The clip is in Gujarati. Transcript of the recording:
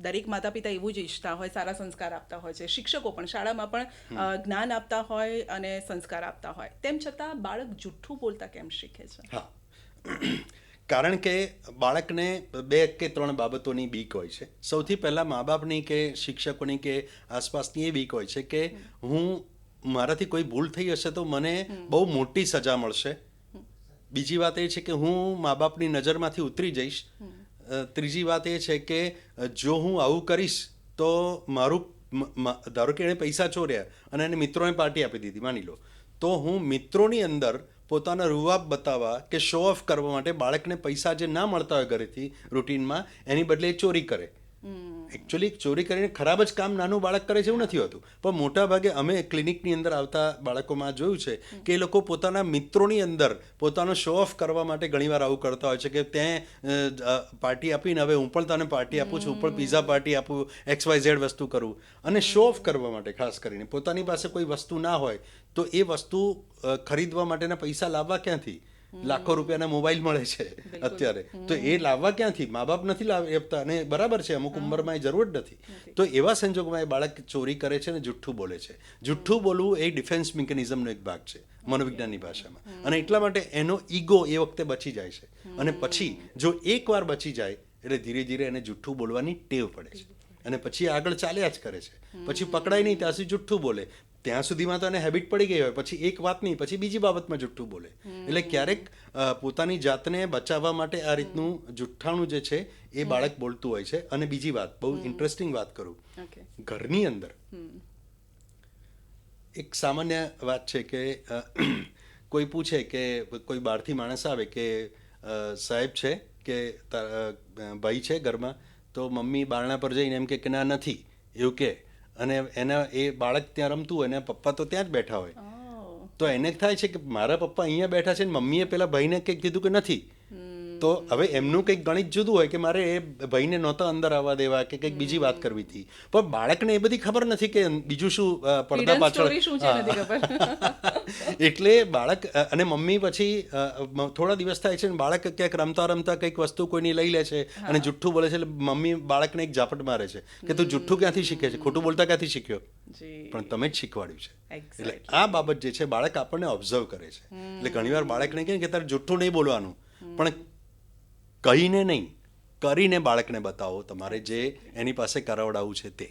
દરેક માતા પિતા એવું જ ઈચ્છતા હોય, સારા સંસ્કાર આપતા હોય છે, શિક્ષકો પણ શાળામાં પણ જ્ઞાન આપતા હોય અને સંસ્કાર આપતા હોય, તેમ છતાં બાળક જૂઠું બોલતા કેમ શીખે છે? હા, કારણ કે બાળકને 2 કે 3 બાબતોની બીક હોય છે. સૌથી પહેલાં મા બાપની કે શિક્ષકોની કે આસપાસની એ બીક હોય છે કે મારાથી કોઈ ભૂલ થઈ હશે તો મને બહુ મોટી સજા મળશે. બીજી વાત એ છે કે હું મા બાપની નજરમાંથી ઉતરી જઈશ. ત્રીજી વાત એ છે કે જો હું આવું કરીશ તો ધારો કે એણે પૈસા ચોર્યા અને એને મિત્રોને પાર્ટી આપી દીધી, માની લો, તો હું મિત્રોની અંદર પોતાના રૂવાબ બતાવવા કે શો ઓફ કરવા માટે બાળકને પૈસા જે ના મળતા હોય ઘરેથી રૂટીનમાં, એની બદલે ચોરી કરે. એકચ્યુઅલી ચોરી કરીને ખરાબ જ કામ નાનું બાળક કરે છે એવું નથી હોતું, પણ મોટા ભાગે અમે ક્લિનિકની અંદર આવતા બાળકોમાં જોયું છે કે એ લોકો પોતાના મિત્રોની અંદર પોતાનો શો ઓફ કરવા માટે ઘણીવાર આવું કરતા હોય છે કે ત્યાં પાર્ટી આપીને હવે હું પણ તને પાર્ટી આપું છું, હું પણ પિઝા પાર્ટી આપું, XYZ વસ્તુ કરું, અને શો ઓફ કરવા માટે. ખાસ કરીને પોતાની પાસે કોઈ વસ્તુ ના હોય તો એ વસ્તુ ખરીદવા માટેના પૈસા લાવવા ક્યાંથી? લાખો રૂપિયાના મોબાઈલ મળે છે અત્યારે, તો એ લાવવા ક્યાંથી? મા બાપ નથી લાવી આપતા, અને બરાબર છે, અમુક ઉંમરમાં એ જરૂર નથી. તો એવા સંજોગોમાં એ બાળક ચોરી કરે છે અને જુઠ્ઠું બોલે છે. જુઠ્ઠું બોલવું એ ડિફેન્સ મિકેનિઝમનો એક ભાગ છે મનોવિજ્ઞાનની ભાષામાં, અને એટલા માટે એનો ઈગો એ વખતે બચી જાય છે. અને પછી જો એકવાર બચી જાય એટલે ધીરે ધીરે એને જુઠ્ઠું બોલવાની ટેવ પડે છે, અને પછી આગળ ચાલ્યા જ કરે છે. પછી પકડાય નહીં ત્યાં સુધી જુઠ્ઠું બોલે, ત્યાં સુધીમાં તો એને હેબિટ પડી ગઈ હોય, પછી એક વાત નહીં, પછી બીજી બાબતમાં જુઠ્ઠું બોલે. એટલે ક્યારેક પોતાની જાતને બચાવવા માટે આ રીતનું જુઠ્ઠાણું જે છે એ બાળક બોલતું હોય છે. અને બીજી વાત, બહુ ઇન્ટરેસ્ટિંગ વાત કરું, ઘરની અંદર એક સામાન્ય વાત છે કે કોઈ પૂછે કે કોઈ બહારથી માણસ આવે કે સાહેબ છે કે ભાઈ છે ઘરમાં, તો મમ્મી બારણા પર જઈને એમ કે ના નથી એવું કે, અને એના એ બાળક ત્યાં રમતું હોય અને પપ્પા તો ત્યાં જ બેઠા હોય, તો એને થાય છે કે મારા પપ્પા અહીંયા બેઠા છે ને મમ્મીએ પેલા ભાઈને કંઈક કીધું કે નથી. તો હવે એમનું કંઈક ગણિત જુદું હોય કે મારે એ ભાઈને નહોતા અંદર આવવા દેવા કે કંઈક બીજી વાત કરવી હતી, પણ બાળકને એ બધી ખબર નથી કે બીજું શું પડદા પાછળ. એટલે બાળક અને મમ્મી પછી થોડા દિવસ થાય છે ને બાળક ક્યાંક રમતા રમતા કંઈક વસ્તુ કોઈની લઈ લે છે અને જુઠ્ઠું બોલે છે, એટલે મમ્મી બાળકને એક ઝાપટ મારે છે કે તું જુઠ્ઠું ક્યાંથી શીખે છે, ખોટું બોલતા ક્યાંથી શીખ્યો, પણ તમે જ શીખવાડ્યું છે. એટલે આ બાબત જે છે બાળક આપણને ઓબ્ઝર્વ કરે છે. એટલે ઘણીવાર બાળકને કહે કે તારે જુઠ્ઠું નહીં બોલવાનું, પણ કહીને નહીં, કરીને બાળકને બતાવો તમારે જે એની પાસે કરાવડાવવું છે તે.